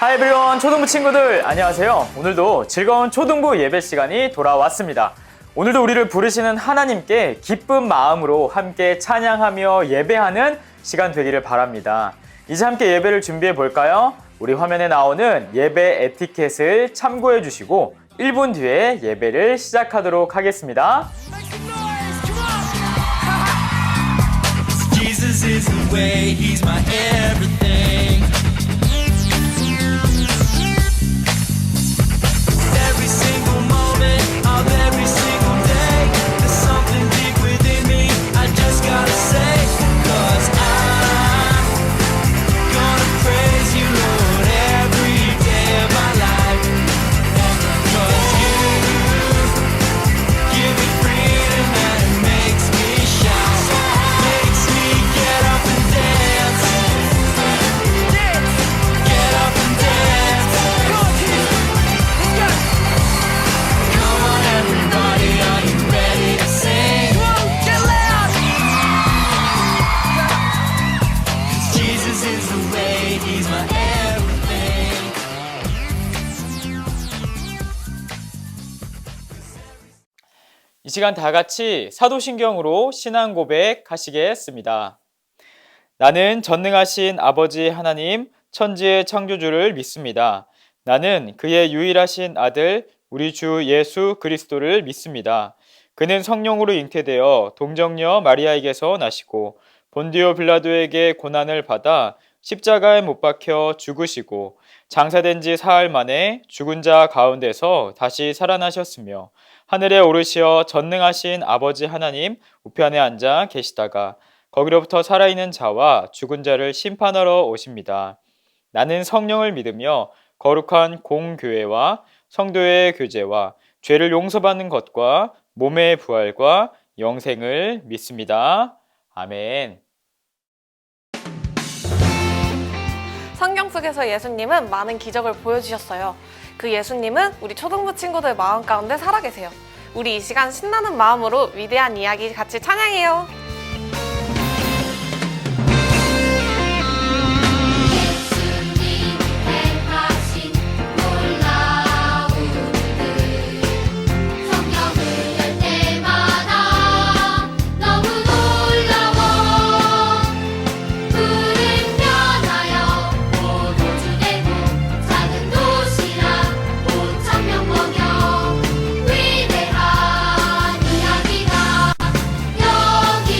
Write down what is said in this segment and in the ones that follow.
Hi everyone, 초등부 친구들 안녕하세요. 오늘도 즐거운 초등부 예배 시간이 돌아왔습니다. 오늘도 우리를 부르시는 하나님께 기쁜 마음으로 함께 찬양하며 예배하는 시간 되기를 바랍니다. 이제 함께 예배를 준비해 볼까요? 우리 화면에 나오는 예배 에티켓을 참고해 주시고 1분 뒤에 예배를 시작하도록 하겠습니다. Jesus is the way, he's my everything. Every single moment of every single day, there's something deep within me, I just gotta say, 'cause I'm gonna praise you, Lord, every day of my life. 'Cause you give me freedom and it makes me shout, makes me get up and dance, get up and dance. Come on everybody, are you ready to sing? Get loud! 'Cause Jesus is the way, he's my everything. 이 시간 다 같이 사도신경으로 신앙 고백하시겠습니다. 나는 전능하신 아버지 하나님 천지의 창조주를 믿습니다. 나는 그의 유일하신 아들 우리 주 예수 그리스도를 믿습니다. 그는 성령으로 잉태되어 동정녀 마리아에게서 나시고 본디오 빌라도에게 고난을 받아 십자가에 못 박혀 죽으시고 장사된 지 사흘 만에 죽은 자 가운데서 다시 살아나셨으며 하늘에 오르시어 전능하신 아버지 하나님 우편에 앉아 계시다가 거기로부터 살아있는 자와 죽은 자를 심판하러 오십니다. 나는 성령을 믿으며 거룩한 공교회와 성도의 교제와 죄를 용서받는 것과 몸의 부활과 영생을 믿습니다. 아멘. 성경 속에서 예수님은 많은 기적을 보여주셨어요. 그 예수님은 우리 초등부 친구들 마음 가운데 살아계세요. 우리 이 시간 신나는 마음으로 위대한 이야기 같이 찬양해요. 예수님 행하신 놀라운 일들 성경을 열 때마다 너무 놀라워 푸른 변하여 포도주 되고 작은 도시락 5,000명 먹여 위대한 이야기가 여기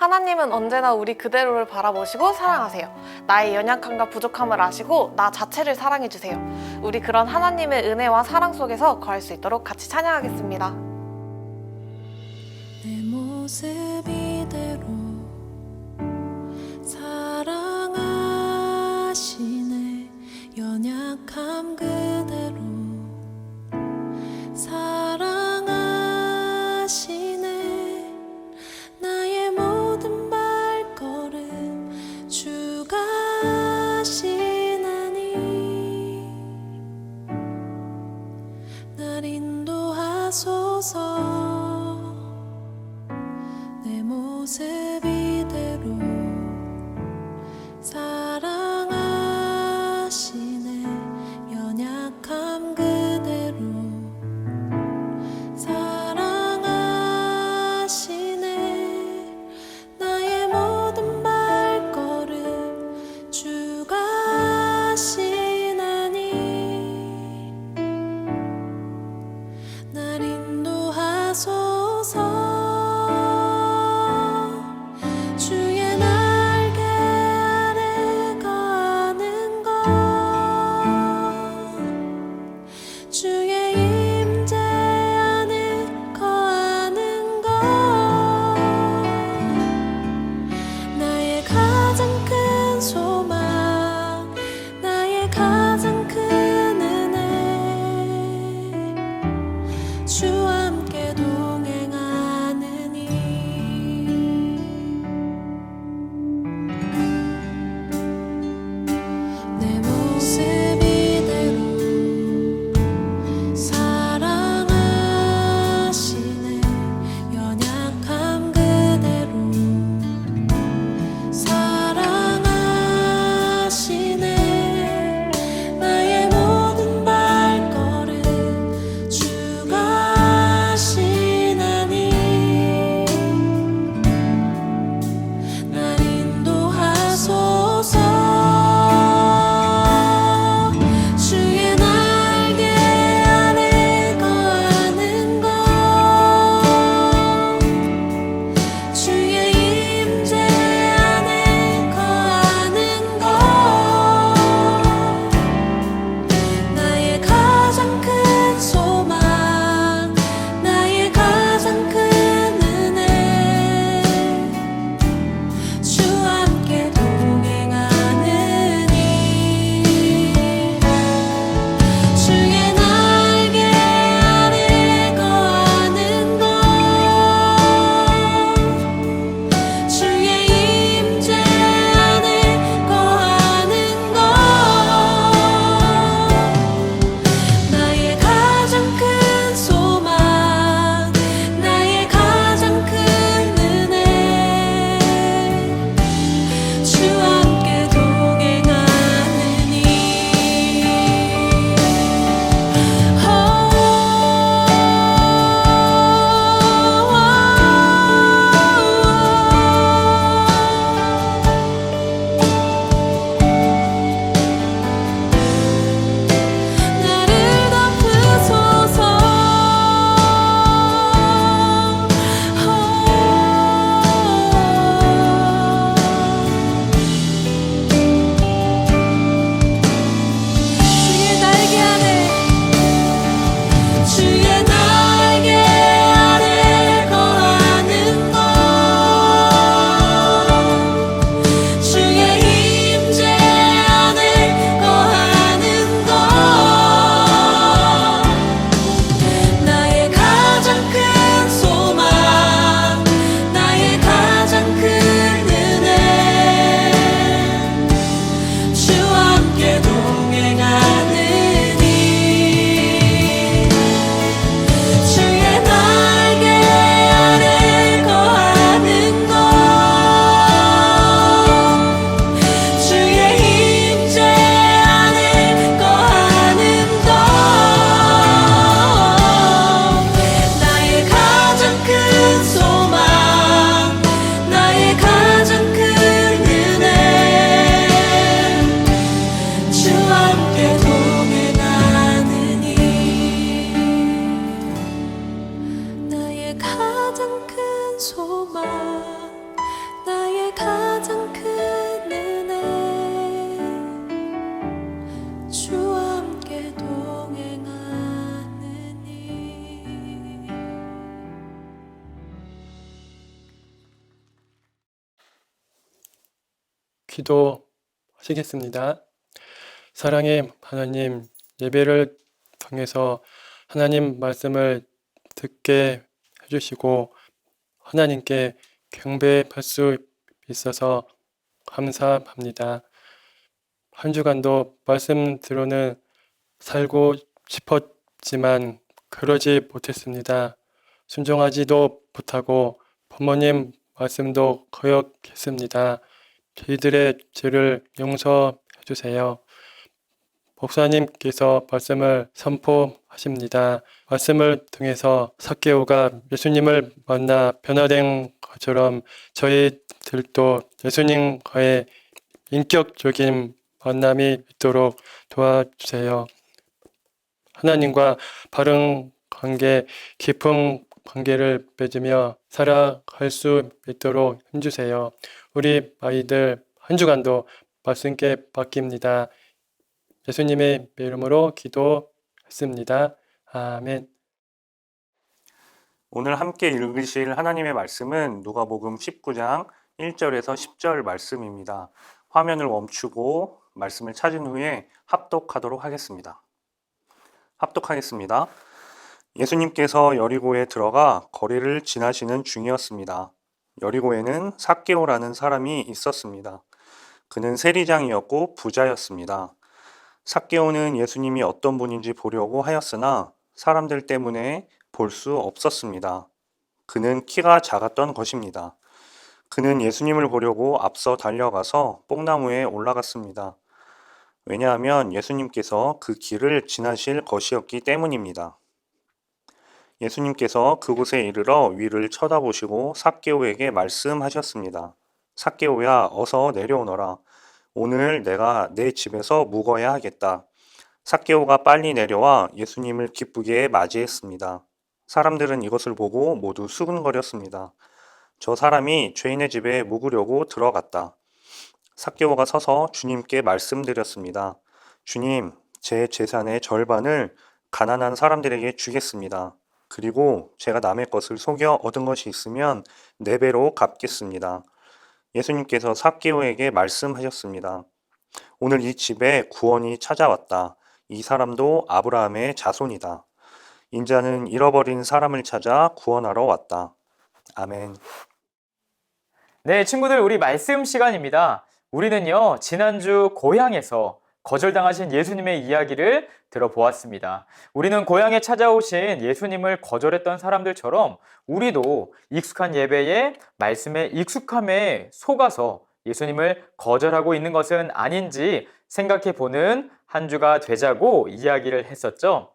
하나님은 언제나 우리 그대로를 바라보시고 사랑하세요. 나의 연약함과 부족함을 아시고 나 자체를 사랑해주세요. 우리 그런 하나님의 은혜와 사랑 속에서 거할 수 있도록 같이 찬양하겠습니다. 내 모습 이대로 사랑하시네. 연약함 그대로 사랑하시네. 나의 모든 발걸음 주가 하시나니 날 인도하소서. 내 모습 이대로 사랑하시네. 연약 기도하시겠습니다. 사랑의 하나님, 예배를 통해서 하나님 말씀을 듣게 해주시고 하나님께 경배할 수 있어서 감사합니다. 한 주간도 말씀대로는 살고 싶었지만 그러지 못했습니다. 순종하지도 못하고 부모님 말씀도 거역했습니다. 저희들의 죄를 용서해 주세요. 목사님께서 말씀을 선포하십니다. 말씀을 통해서 삭개오가 예수님을 만나 변화된 것처럼 저희들도 예수님과의 인격적인 만남이 있도록 도와주세요. 하나님과 바른 관계, 깊은 관계를 맺으며 살아갈 수 있도록 해주세요. 우리 아이들 한 주간도 말씀께 맡깁니다. 예수님의 이름으로 기도했습니다. 아멘. 오늘 함께 읽으실 하나님의 말씀은 누가복음 19장 1절에서 10절 말씀입니다. 화면을 멈추고 말씀을 찾은 후에 합독하도록 하겠습니다. 합독하겠습니다. 예수님께서 여리고에 들어가 거리를 지나시는 중이었습니다. 여리고에는 삭개오라는 사람이 있었습니다. 그는 세리장이었고 부자였습니다. 삭개오는 예수님이 어떤 분인지 보려고 하였으나 사람들 때문에 볼 수 없었습니다. 그는 키가 작았던 것입니다. 그는 예수님을 보려고 앞서 달려가서 뽕나무에 올라갔습니다. 왜냐하면 예수님께서 그 길을 지나실 것이었기 때문입니다. 예수님께서 그곳에 이르러 위를 쳐다보시고 삭개오에게 말씀하셨습니다. 삭개오야, 어서 내려오너라. 오늘 내가 내 집에서 묵어야 하겠다. 삭개오가 빨리 내려와 예수님을 기쁘게 맞이했습니다. 사람들은 이것을 보고 모두 수군거렸습니다. 저 사람이 죄인의 집에 묵으려고 들어갔다. 삭개오가 서서 주님께 말씀드렸습니다. 주님, 제 재산의 절반을 가난한 사람들에게 주겠습니다. 그리고 제가 남의 것을 속여 얻은 것이 있으면 4배로 갚겠습니다. 예수님께서 삭개오에게 말씀하셨습니다. 오늘 이 집에 구원이 찾아왔다. 이 사람도 아브라함의 자손이다. 인자는 잃어버린 사람을 찾아 구원하러 왔다. 아멘. 네, 친구들, 우리 말씀 시간입니다. 우리는요, 지난주 고향에서 거절당하신 예수님의 이야기를 들어보았습니다. 우리는 고향에 찾아오신 예수님을 거절했던 사람들처럼 우리도 익숙한 예배에 말씀에 익숙함에 속아서 예수님을 거절하고 있는 것은 아닌지 생각해 보는 한 주가 되자고 이야기를 했었죠.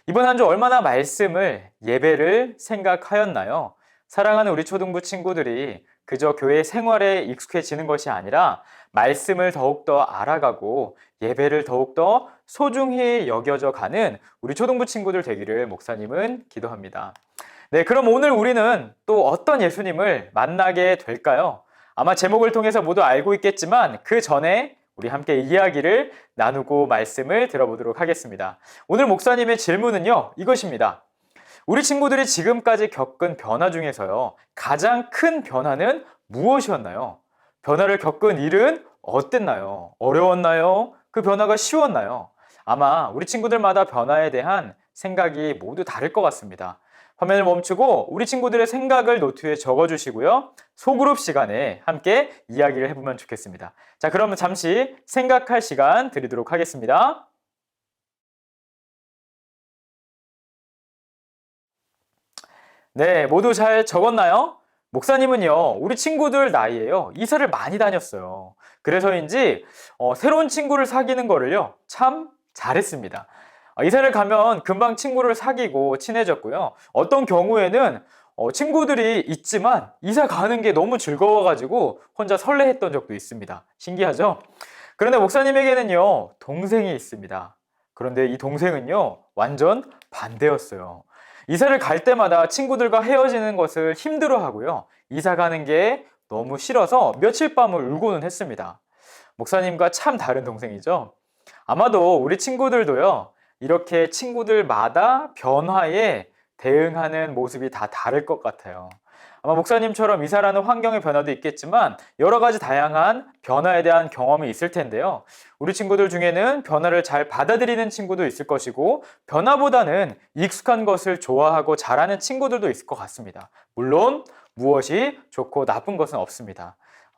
이번 한 주 얼마나 말씀을, 예배를 생각하였나요? 사랑하는 우리 초등부 친구들이 그저 교회 생활에 익숙해지는 것이 아니라 말씀을 더욱더 알아가고 예배를 더욱더 소중히 여겨져 가는 우리 초등부 친구들 되기를 목사님은 기도합니다. 네, 그럼 오늘 우리는 또 어떤 예수님을 만나게 될까요? 아마 제목을 통해서 모두 알고 있겠지만 그 전에 우리 함께 이야기를 나누고 말씀을 들어보도록 하겠습니다. 오늘 목사님의 질문은요, 이것입니다. 우리 친구들이 지금까지 겪은 변화 중에서요, 가장 큰 변화는 무엇이었나요? 변화를 겪은 일은 어땠나요? 어려웠나요? 그 변화가 쉬웠나요? 아마 우리 친구들마다 변화에 대한 생각이 모두 다를 것 같습니다. 화면을 멈추고 우리 친구들의 생각을 노트에 적어주시고요. 소그룹 시간에 함께 이야기를 해보면 좋겠습니다. 자, 그러면 잠시 생각할 시간 드리도록 하겠습니다. 네, 모두 잘 적었나요? 목사님은요, 우리 친구들 나이에요, 이사를 많이 다녔어요. 그래서인지 새로운 친구를 사귀는 거를요, 참 잘했습니다. 이사를 가면 금방 친구를 사귀고 친해졌고요. 어떤 경우에는 친구들이 있지만 이사 가는 게 너무 즐거워가지고 혼자 설레했던 적도 있습니다. 신기하죠? 그런데 목사님에게는요, 동생이 있습니다. 그런데 이 동생은요, 완전 반대였어요. 이사를 갈 때마다 친구들과 헤어지는 것을 힘들어하고요. 이사 가는 게 너무 싫어서 며칠 밤을 울고는 했습니다. 목사님과 참 다른 동생이죠. 아마도 우리 친구들도요, 이렇게 친구들마다 변화에 대응하는 모습이 다 다를 것 같아요. 아마 목사님처럼 이사라는 환경의 변화도 있겠지만 여러 가지 다양한 변화에 대한 경험이 있을 텐데요. 우리 친구들 중에는 변화를 잘 받아들이는 친구도 있을 것이고 변화보다는 익숙한 것을 좋아하고 잘하는 친구들도 있을 것 같습니다. 물론 무엇이 좋고 나쁜 것은 없습니다.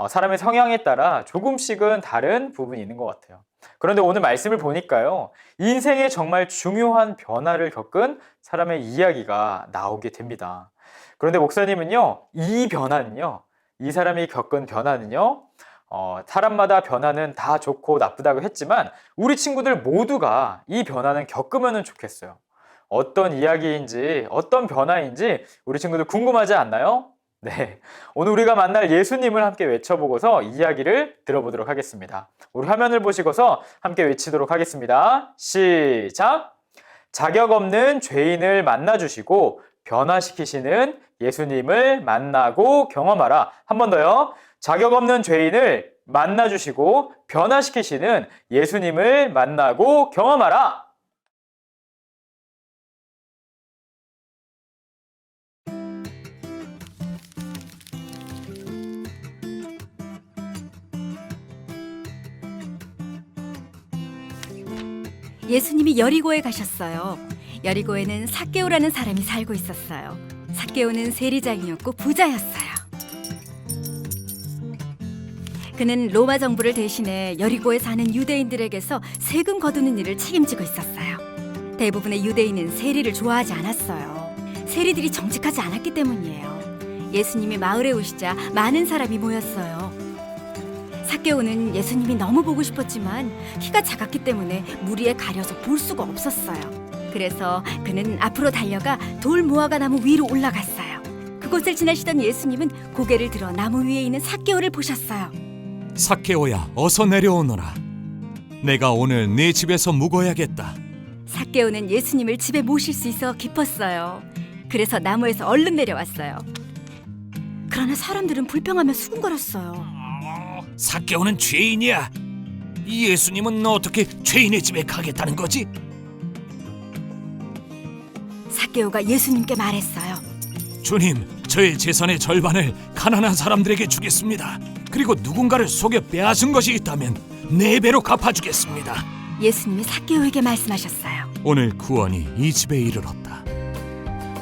사람의 성향에 따라 조금씩은 다른 부분이 있는 것 같아요. 그런데 오늘 말씀을 보니까요, 인생에 정말 중요한 변화를 겪은 사람의 이야기가 나오게 됩니다. 그런데 목사님은요, 이 사람이 겪은 변화는요, 사람마다 변화는 다 좋고 나쁘다고 했지만 우리 친구들 모두가 이 변화는 겪으면 좋겠어요. 어떤 이야기인지, 어떤 변화인지 우리 친구들 궁금하지 않나요? 네, 오늘 우리가 만날 예수님을 함께 외쳐보고서 이야기를 들어보도록 하겠습니다. 우리 화면을 보시고서 함께 외치도록 하겠습니다. 시작! 자격 없는 죄인을 만나주시고 변화시키시는 예수님을 만나고 경험하라. 한 번 더요. 자격 없는 죄인을 만나주시고 변화시키시는 예수님을 만나고 경험하라. 예수님이 여리고에 가셨어요. 여리고에는 삭개오라는 사람이 살고 있었어요. 삭개오는 세리장이었고 부자였어요. 그는 로마 정부를 대신해 여리고에 사는 유대인들에게서 세금 거두는 일을 책임지고 있었어요. 대부분의 유대인은 세리를 좋아하지 않았어요. 세리들이 정직하지 않았기 때문이에요. 예수님이 마을에 오시자 많은 사람이 모였어요. 삭개오는 예수님이 너무 보고 싶었지만 키가 작았기 때문에 무리에 가려서 볼 수가 없었어요. 그래서 그는 앞으로 달려가 돌 무화과 나무 위로 올라갔어요. 그곳을 지나시던 예수님은 고개를 들어 나무 위에 있는 삭개오를 보셨어요. 삭개오야, 어서 내려오너라. 내가 오늘 네 집에서 묵어야겠다. 삭개오는 예수님을 집에 모실 수 있어 기뻤어요. 그래서 나무에서 얼른 내려왔어요. 그러나 사람들은 불평하며 수군거렸어요. 삭개오는 죄인이야. 이 예수님은 어떻게 죄인의 집에 가겠다는 거지? 삭개오가 예수님께 말했어요. 주님, 저의 재산의 절반을 가난한 사람들에게 주겠습니다. 그리고 누군가를 속여 빼앗은 것이 있다면 4배로 갚아주겠습니다. 예수님이 삭개오에게 말씀하셨어요. 오늘 구원이 이 집에 이르렀다.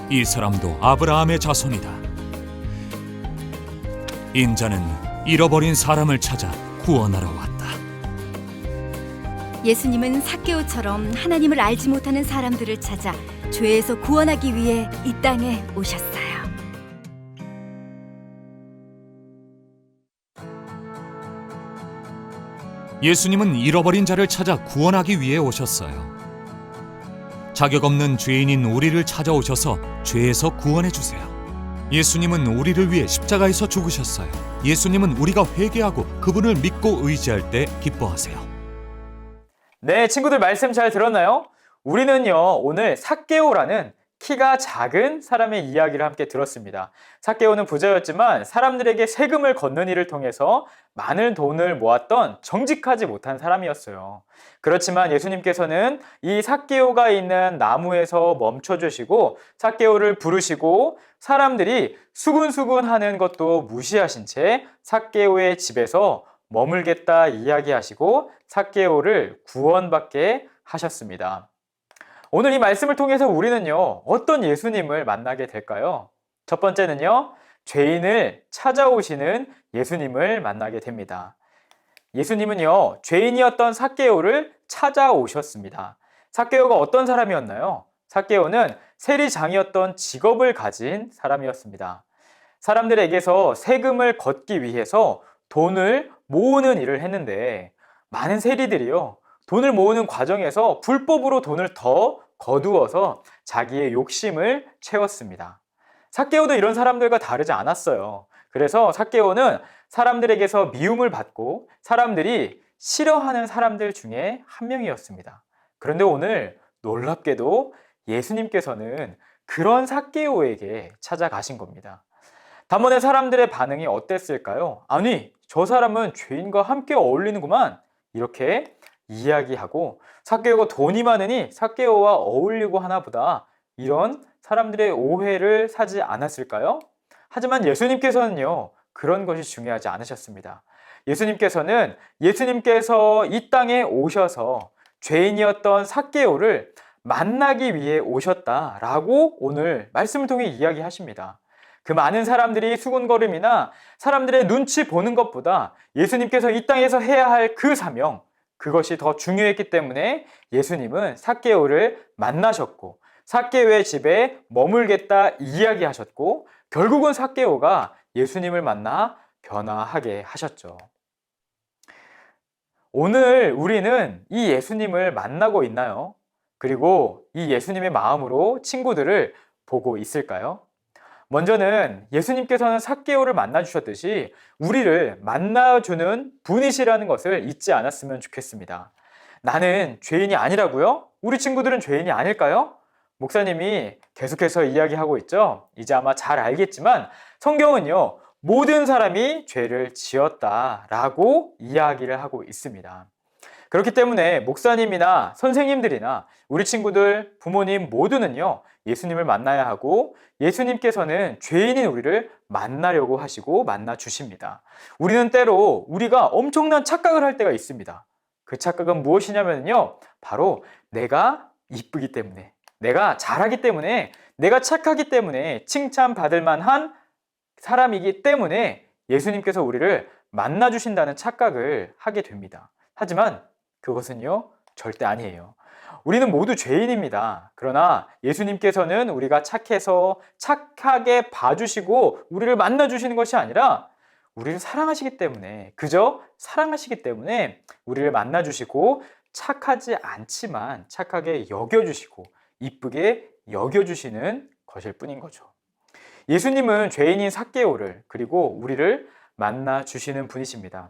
이 사람도 아브라함의 자손이다. 인자는 잃어버린 사람을 찾아 구원하러 왔다. 예수님은 삭개오처럼 하나님을 알지 못하는 사람들을 찾아 죄에서 구원하기 위해 이 땅에 오셨어요. 예수님은 잃어버린 자를 찾아 구원하기 위해 오셨어요. 자격 없는 죄인인 우리를 찾아오셔서 죄에서 구원해 주세요. 예수님은 우리를 위해 십자가에서 죽으셨어요. 예수님은 우리가 회개하고 그분을 믿고 의지할 때 기뻐하세요. 네, 친구들 말씀 잘 들었나요? 우리는요, 오늘 삭개오라는 키가 작은 사람의 이야기를 함께 들었습니다. 삭개오는 부자였지만 사람들에게 세금을 걷는 일을 통해서 많은 돈을 모았던 정직하지 못한 사람이었어요. 그렇지만 예수님께서는 이 삭개오가 있는 나무에서 멈춰주시고 삭개오를 부르시고 사람들이 수군수군 하는 것도 무시하신 채 삭개오의 집에서 머물겠다 이야기하시고 삭개오를 구원받게 하셨습니다. 오늘 이 말씀을 통해서 우리는요, 어떤 예수님을 만나게 될까요? 첫 번째는요, 죄인을 찾아오시는 예수님을 만나게 됩니다. 예수님은요, 죄인이었던 삭개오를 찾아오셨습니다. 삭개오가 어떤 사람이었나요? 삭개오는 세리장이었던 직업을 가진 사람이었습니다. 사람들에게서 세금을 걷기 위해서 돈을 모으는 일을 했는데 많은 세리들이요, 돈을 모으는 과정에서 불법으로 돈을 더 거두어서 자기의 욕심을 채웠습니다. 삭개오도 이런 사람들과 다르지 않았어요. 그래서 삭개오는 사람들에게서 미움을 받고 사람들이 싫어하는 사람들 중에 한 명이었습니다. 그런데 오늘 놀랍게도 예수님께서는 그런 삭개오에게 찾아가신 겁니다. 단번에 사람들의 반응이 어땠을까요? 아니, 저 사람은 죄인과 함께 어울리는구만, 이렇게 이야기하고 삭개오가 돈이 많으니 삭개오와 어울리고 하나 보다, 이런 사람들의 오해를 사지 않았을까요? 하지만 예수님께서는요, 그런 것이 중요하지 않으셨습니다. 예수님께서 이 땅에 오셔서 죄인이었던 삭개오를 만나기 위해 오셨다라고 오늘 말씀을 통해 이야기하십니다. 그 많은 사람들이 수군거림이나 사람들의 눈치 보는 것보다 예수님께서 이 땅에서 해야 할 그 사명, 그것이 더 중요했기 때문에 예수님은 삭개오를 만나셨고 삭개오의 집에 머물겠다 이야기하셨고 결국은 삭개오가 예수님을 만나 변화하게 하셨죠. 오늘 우리는 이 예수님을 만나고 있나요? 그리고 이 예수님의 마음으로 친구들을 보고 있을까요? 먼저는 예수님께서는 삭개오를 만나주셨듯이 우리를 만나주는 분이시라는 것을 잊지 않았으면 좋겠습니다. 나는 죄인이 아니라고요? 우리 친구들은 죄인이 아닐까요? 목사님이 계속해서 이야기하고 있죠. 이제 아마 잘 알겠지만 성경은요, 모든 사람이 죄를 지었다라고 이야기를 하고 있습니다. 그렇기 때문에 목사님이나 선생님들이나 우리 친구들, 부모님 모두는요, 예수님을 만나야 하고 예수님께서는 죄인인 우리를 만나려고 하시고 만나 주십니다. 우리는 때로 우리가 엄청난 착각을 할 때가 있습니다. 그 착각은 무엇이냐면요, 바로 내가 이쁘기 때문에, 내가 잘하기 때문에, 내가 착하기 때문에 칭찬받을 만한 사람이기 때문에 예수님께서 우리를 만나 주신다는 착각을 하게 됩니다. 하지만 그것은요, 절대 아니에요. 우리는 모두 죄인입니다. 그러나 예수님께서는 우리가 착해서 착하게 봐주시고 우리를 만나주시는 것이 아니라 우리를 사랑하시기 때문에, 그저 사랑하시기 때문에 우리를 만나주시고 착하지 않지만 착하게 여겨주시고 이쁘게 여겨주시는 것일 뿐인 거죠. 예수님은 죄인인 삭개오를 그리고 우리를 만나주시는 분이십니다.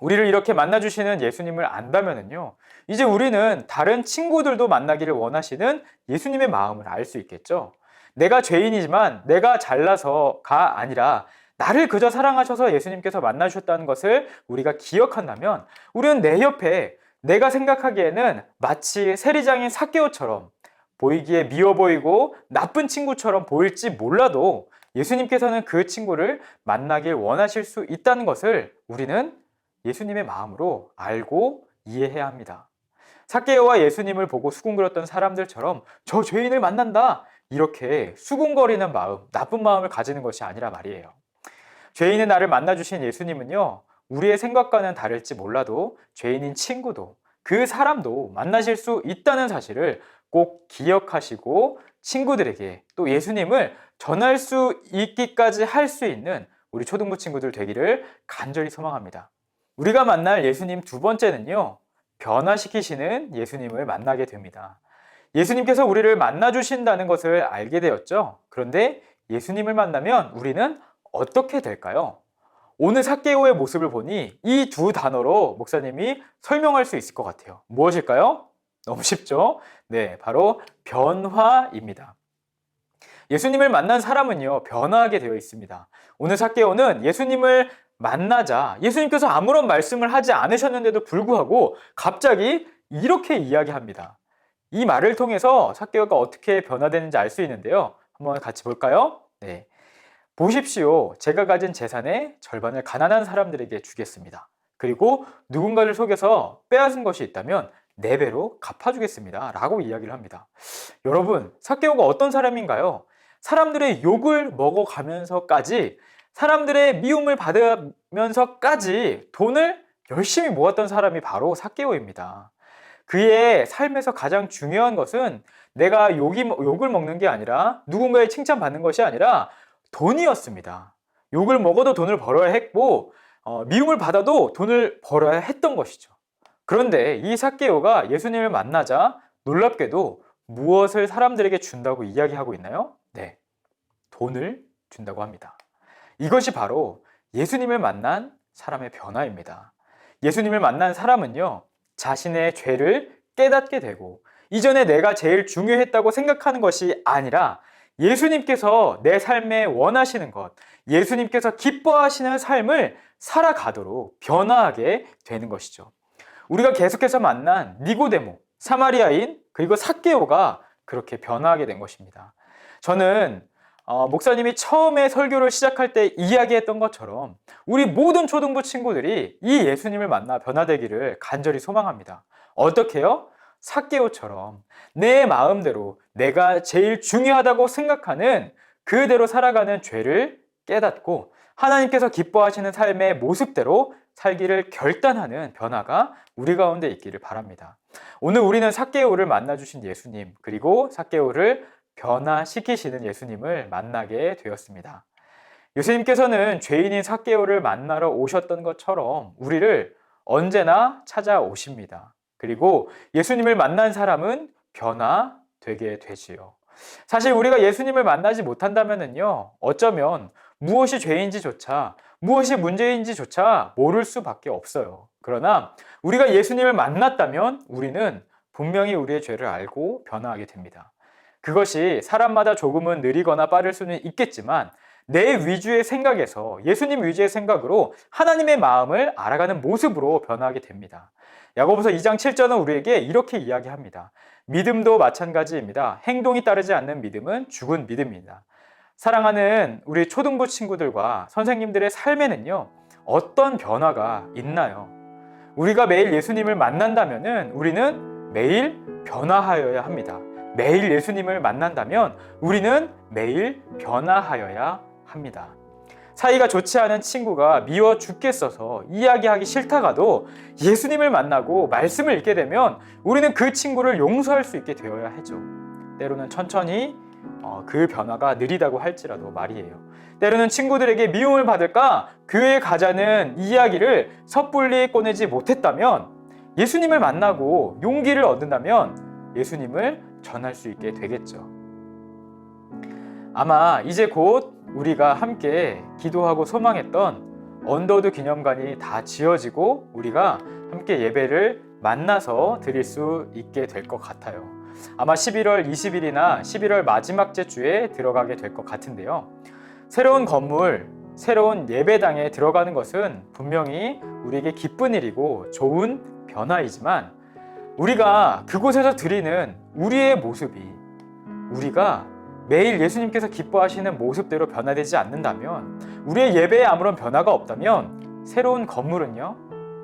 우리를 이렇게 만나주시는 예수님을 안다면요, 이제 우리는 다른 친구들도 만나기를 원하시는 예수님의 마음을 알 수 있겠죠. 내가 죄인이지만 내가 잘나서가 아니라 나를 그저 사랑하셔서 예수님께서 만나주셨다는 것을 우리가 기억한다면 우리는 내 옆에 내가 생각하기에는 마치 세리장인 삭개오처럼 보이기에 미워 보이고 나쁜 친구처럼 보일지 몰라도 예수님께서는 그 친구를 만나길 원하실 수 있다는 것을 우리는 예수님의 마음으로 알고 이해해야 합니다. 삭개오와 예수님을 보고 수군거렸던 사람들처럼 저 죄인을 만난다, 이렇게 수군거리는 마음, 나쁜 마음을 가지는 것이 아니라 말이에요. 죄인의 나를 만나주신 예수님은요, 우리의 생각과는 다를지 몰라도 죄인인 친구도, 그 사람도 만나실 수 있다는 사실을 꼭 기억하시고 친구들에게 또 예수님을 전할 수 있기까지 할 수 있는 우리 초등부 친구들 되기를 간절히 소망합니다. 우리가 만날 예수님 두 번째는요, 변화시키시는 예수님을 만나게 됩니다. 예수님께서 우리를 만나주신다는 것을 알게 되었죠. 그런데 예수님을 만나면 우리는 어떻게 될까요? 오늘 삭개오의 모습을 보니 이 두 단어로 목사님이 설명할 수 있을 것 같아요. 무엇일까요? 너무 쉽죠? 네, 바로 변화입니다. 예수님을 만난 사람은요, 변화하게 되어 있습니다. 오늘 삭개오는 예수님을 만나자 예수님께서 아무런 말씀을 하지 않으셨는데도 불구하고 갑자기 이렇게 이야기합니다. 이 말을 통해서 삭개오가 어떻게 변화되는지 알 수 있는데요. 한번 같이 볼까요? 네. 보십시오. 제가 가진 재산의 절반을 가난한 사람들에게 주겠습니다. 그리고 누군가를 속여서 빼앗은 것이 있다면 4배로 갚아주겠습니다. 라고 이야기를 합니다. 여러분, 삭개오가 어떤 사람인가요? 사람들의 욕을 먹어가면서까지, 사람들의 미움을 받으면서까지 돈을 열심히 모았던 사람이 바로 삭개오입니다. 그의 삶에서 가장 중요한 것은 내가 욕을 먹는 게 아니라 누군가의 칭찬받는 것이 아니라 돈이었습니다. 욕을 먹어도 돈을 벌어야 했고 미움을 받아도 돈을 벌어야 했던 것이죠. 그런데 이 삭개오가 예수님을 만나자 놀랍게도 무엇을 사람들에게 준다고 이야기하고 있나요? 네, 돈을 준다고 합니다. 이것이 바로 예수님을 만난 사람의 변화입니다. 예수님을 만난 사람은요, 자신의 죄를 깨닫게 되고 이전에 내가 제일 중요했다고 생각하는 것이 아니라 예수님께서 내 삶에 원하시는 것, 예수님께서 기뻐하시는 삶을 살아가도록 변화하게 되는 것이죠. 우리가 계속해서 만난 니고데모, 사마리아인, 그리고 삭개오가 그렇게 변화하게 된 것입니다. 저는 목사님이 처음에 설교를 시작할 때 이야기했던 것처럼 우리 모든 초등부 친구들이 이 예수님을 만나 변화되기를 간절히 소망합니다. 어떻게요? 삭개오처럼 내 마음대로 내가 제일 중요하다고 생각하는 그대로 살아가는 죄를 깨닫고 하나님께서 기뻐하시는 삶의 모습대로 살기를 결단하는 변화가 우리 가운데 있기를 바랍니다. 오늘 우리는 삭개오를 만나주신 예수님, 그리고 삭개오를 변화시키시는 예수님을 만나게 되었습니다. 예수님께서는 죄인인 삭개오를 만나러 오셨던 것처럼 우리를 언제나 찾아오십니다. 그리고 예수님을 만난 사람은 변화되게 되지요. 사실 우리가 예수님을 만나지 못한다면요, 어쩌면 무엇이 죄인지조차, 무엇이 문제인지조차 모를 수밖에 없어요. 그러나 우리가 예수님을 만났다면 우리는 분명히 우리의 죄를 알고 변화하게 됩니다. 그것이 사람마다 조금은 느리거나 빠를 수는 있겠지만 내 위주의 생각에서 예수님 위주의 생각으로 하나님의 마음을 알아가는 모습으로 변화하게 됩니다. 야고보서 2장 7절은 우리에게 이렇게 이야기합니다. 믿음도 마찬가지입니다. 행동이 따르지 않는 믿음은 죽은 믿음입니다. 사랑하는 우리 초등부 친구들과 선생님들의 삶에는요, 어떤 변화가 있나요? 우리가 매일 예수님을 만난다면 우리는 매일 변화하여야 합니다. 매일 예수님을 만난다면 우리는 매일 변화하여야 합니다. 사이가 좋지 않은 친구가 미워 죽겠어서 이야기하기 싫다가도 예수님을 만나고 말씀을 읽게 되면 우리는 그 친구를 용서할 수 있게 되어야 하죠. 때로는 천천히 그 변화가 느리다고 할지라도 말이에요. 때로는 친구들에게 미움을 받을까 교회에 가자는 이야기를 섣불리 꺼내지 못했다면, 예수님을 만나고 용기를 얻는다면 예수님을 전할 수 있게 되겠죠. 아마 이제 곧 우리가 함께 기도하고 소망했던 언더우드 기념관이 다 지어지고 우리가 함께 예배를 만나서 드릴 수 있게 될 것 같아요. 아마 11월 20일이나 11월 마지막 주에 들어가게 될 것 같은데요. 새로운 건물, 새로운 예배당에 들어가는 것은 분명히 우리에게 기쁜 일이고 좋은 변화이지만, 우리가 그곳에서 드리는 우리의 모습이 우리가 매일 예수님께서 기뻐하시는 모습대로 변화되지 않는다면, 우리의 예배에 아무런 변화가 없다면 새로운 건물은요,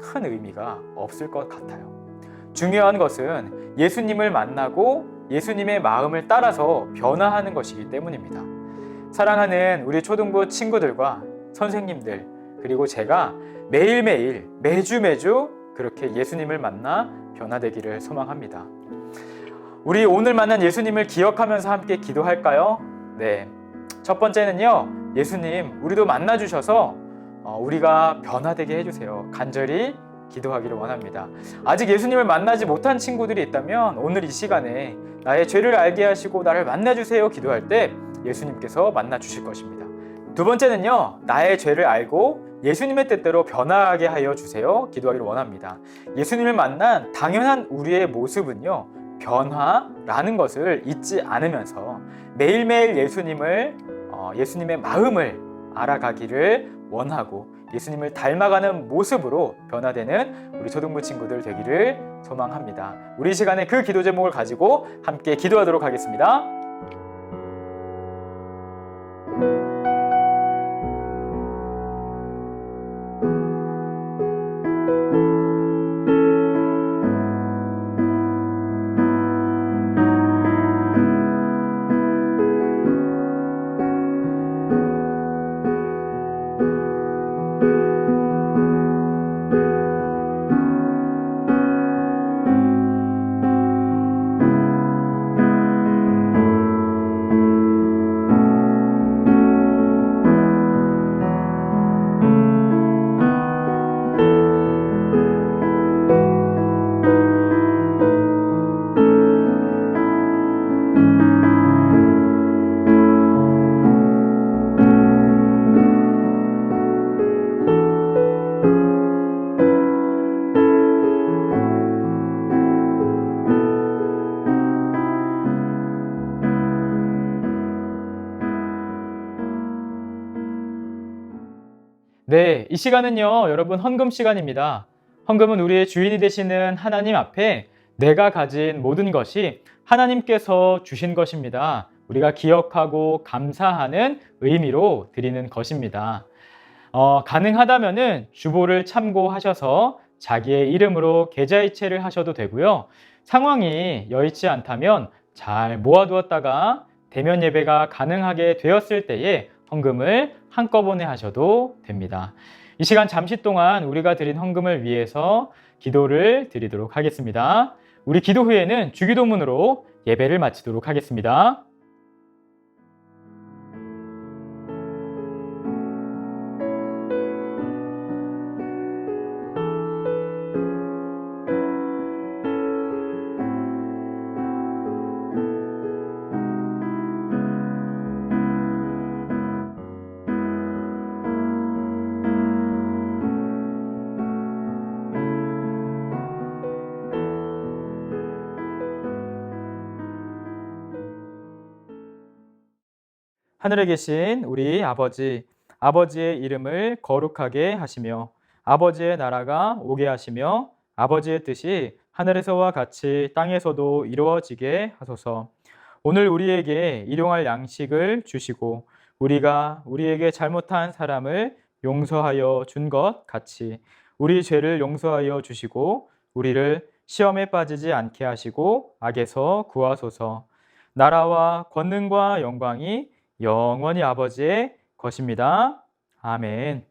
큰 의미가 없을 것 같아요. 중요한 것은 예수님을 만나고 예수님의 마음을 따라서 변화하는 것이기 때문입니다. 사랑하는 우리 초등부 친구들과 선생님들, 그리고 제가 매일매일 매주 그렇게 예수님을 만나 변화되기를 소망합니다. 우리 오늘 만난 예수님을 기억하면서 함께 기도할까요? 네. 첫 번째는요, 예수님, 우리도 만나주셔서 우리가 변화되게 해주세요. 간절히 기도하기를 원합니다. 아직 예수님을 만나지 못한 친구들이 있다면 오늘 이 시간에 나의 죄를 알게 하시고 나를 만나주세요 기도할 때 예수님께서 만나주실 것입니다. 두 번째는요, 나의 죄를 알고 예수님의 뜻대로 변화하게 하여 주세요 기도하기를 원합니다. 예수님을 만난 당연한 우리의 모습은요, 변화라는 것을 잊지 않으면서 매일매일 예수님의 마음을 알아가기를 원하고 예수님을 닮아가는 모습으로 변화되는 우리 초등부 친구들 되기를 소망합니다. 우리 이 시간에 그 기도 제목을 가지고 함께 기도하도록 하겠습니다. 네, 이 시간은요, 여러분 헌금 시간입니다. 헌금은 우리의 주인이 되시는 하나님 앞에 내가 가진 모든 것이 하나님께서 주신 것입니다. 우리가 기억하고 감사하는 의미로 드리는 것입니다. 가능하다면은 주보를 참고하셔서 자기의 이름으로 계좌이체를 하셔도 되고요. 상황이 여의치 않다면 잘 모아두었다가 대면 예배가 가능하게 되었을 때에 헌금을 한꺼번에 하셔도 됩니다. 이 시간 잠시 동안 우리가 드린 헌금을 위해서 기도를 드리도록 하겠습니다. 우리 기도 후에는 주기도문으로 예배를 마치도록 하겠습니다. 하늘에 계신 우리 아버지, 아버지의 이름을 거룩하게 하시며 아버지의 나라가 오게 하시며 아버지의 뜻이 하늘에서와 같이 땅에서도 이루어지게 하소서. 오늘 우리에게 일용할 양식을 주시고 우리가 우리에게 잘못한 사람을 용서하여 준 것 같이 우리 죄를 용서하여 주시고 우리를 시험에 빠지지 않게 하시고 악에서 구하소서. 나라와 권능과 영광이 영원히 아버지의 것입니다. 아멘.